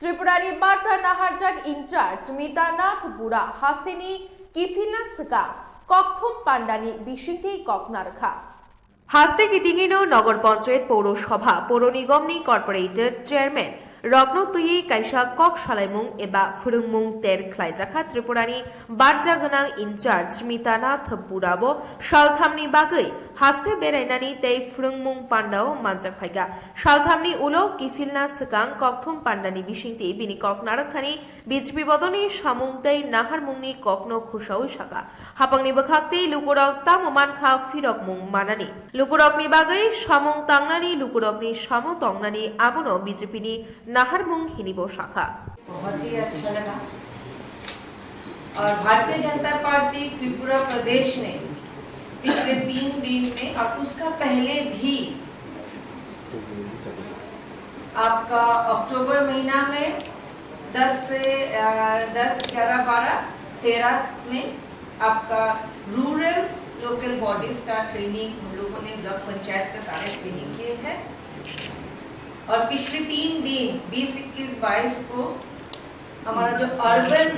Tripurari बार्जा नाहारजाग in charge मितानाथ बुरा हासिनी किफिना सका कक्थम पांडानी बिशिंगथि ककनारखा हास्ते गितिगिनो नगर panchayat पौरसभा पौर निगमनि corporator chairman रत्न तुयि काइसा कक सालायमुं एबा फोरोंमुं तेर ख्लायजाखा त्रिपुरानि बार्जा गोनां इनचार्ज मितानाथ बुराबो सालथामनि बागै हास्ते बेरायनानि तै फोरोंमुं पान्डाव मानजाखफायगा सालथामनि उलो किफिलना सकां ककथम पान्डानि बिसिंथि बिनि कक नारकथानि बिजेपि बदनि सामुं तै नाहारमुंनि ककनो खुसाव साका हापांनि बखाक्ति लुकुरक तामुमानखा फिरकमुं मानानि लुकुरकनि बागै सामुं तांनानि लुकुरकनि सामु तंनानि आबुनो बिजेपिनि नाहरमुंग हिनिबो शाखा। बहुत ही अच्छा लगा और भारतीय जनता पार्टी त्रिपुरा प्रदेश ने पिछले 3 दिन में और उसका पहले भी आपका अक्टूबर महीना में 10 से 10, 11, 12, 13 में आपका रूरल लोकल बॉडीज का ट्रेनिंग हम लोगों ने ब्लॉक पंचायत का सारे ट्रेनिंग किए हैं और पिछले 3 दिन 20, 21, 22 को हमारा जो अर्बन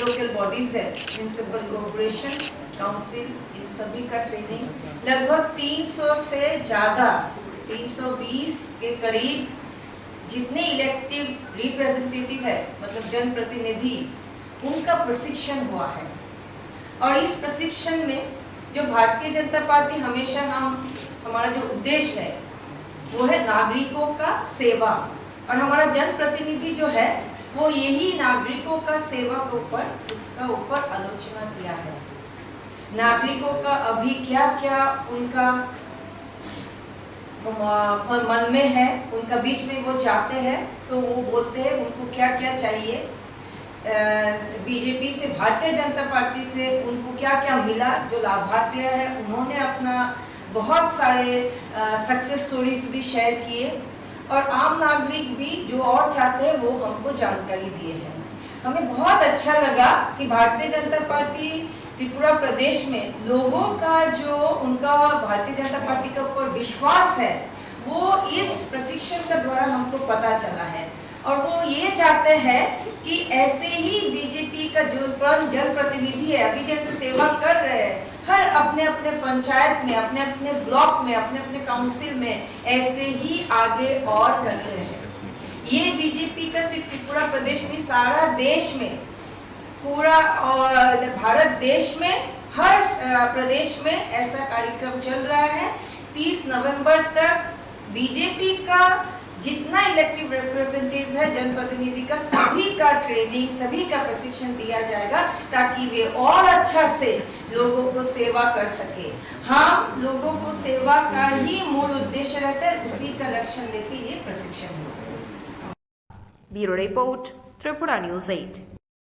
लोकल बॉडीज है म्यूनिसिपल कॉर्पोरेशन काउंसिल इन सभी का ट्रेनिंग लगभग 300 से ज्यादा 320 के करीब जितने इलेक्टिव रिप्रेजेंटेटिव है मतलब जनप्रतिनिधि उनका प्रशिक्षण हुआ है और इस प्रशिक्षण में जो भारतीय जनता पार्टी हमेशा हमारा जो उद्देश्य है वो है नागरिकों का सेवा और हमारा जनप्रतिनिधि जो है वो यही नागरिकों का सेवा के ऊपर उसका ऊपर आलोचना किया है। नागरिकों का अभी क्या क्या उनका मन में है उनका बीच में वो चाहते हैं तो वो बोलते हैं उनको क्या क्या चाहिए बीजेपी से भारतीय जनता पार्टी से उनको क्या क्या मिला जो लाभार्थी है उन्होंने अपना बहुत सारे सक्सेस स्टोरीज भी शेयर किए और आम नागरिक भी जो और चाहते हैं वो हमको जानकारी दिए हैं। हमें बहुत अच्छा लगा कि भारतीय जनता पार्टी त्रिपुरा प्रदेश में लोगों का जो उनका भारतीय जनता पार्टी के ऊपर विश्वास है वो इस प्रशिक्षण के द्वारा हमको पता चला है और वो ये चाहते हैं कि ऐसे ही बीजेपी का जो जनप्रतिनिधि है अभी जैसे सेवा कर रहे हैं हर अपने अपने पंचायत में अपने अपने ब्लॉक में अपने अपने काउंसिल में ऐसे ही आगे और करते हैं। ये बीजेपी का सिर्फ त्रिपुरा प्रदेश में सारा देश में पूरा और भारत देश में हर प्रदेश में ऐसा कार्यक्रम चल रहा है। 30 नवंबर तक बीजेपी का जितना इलेक्टिव रिप्रेजेंटेटिव है जनप्रतिनिधि का सभी का ट्रेनिंग सभी का प्रशिक्षण दिया जाएगा ताकि वे और अच्छा से लोगों को सेवा कर सके। हम लोगों को सेवा का ही मूल उद्देश्य रहता है उसी का लक्ष्य लेके ये प्रशिक्षण होगा। Bureau report Tripura news 8।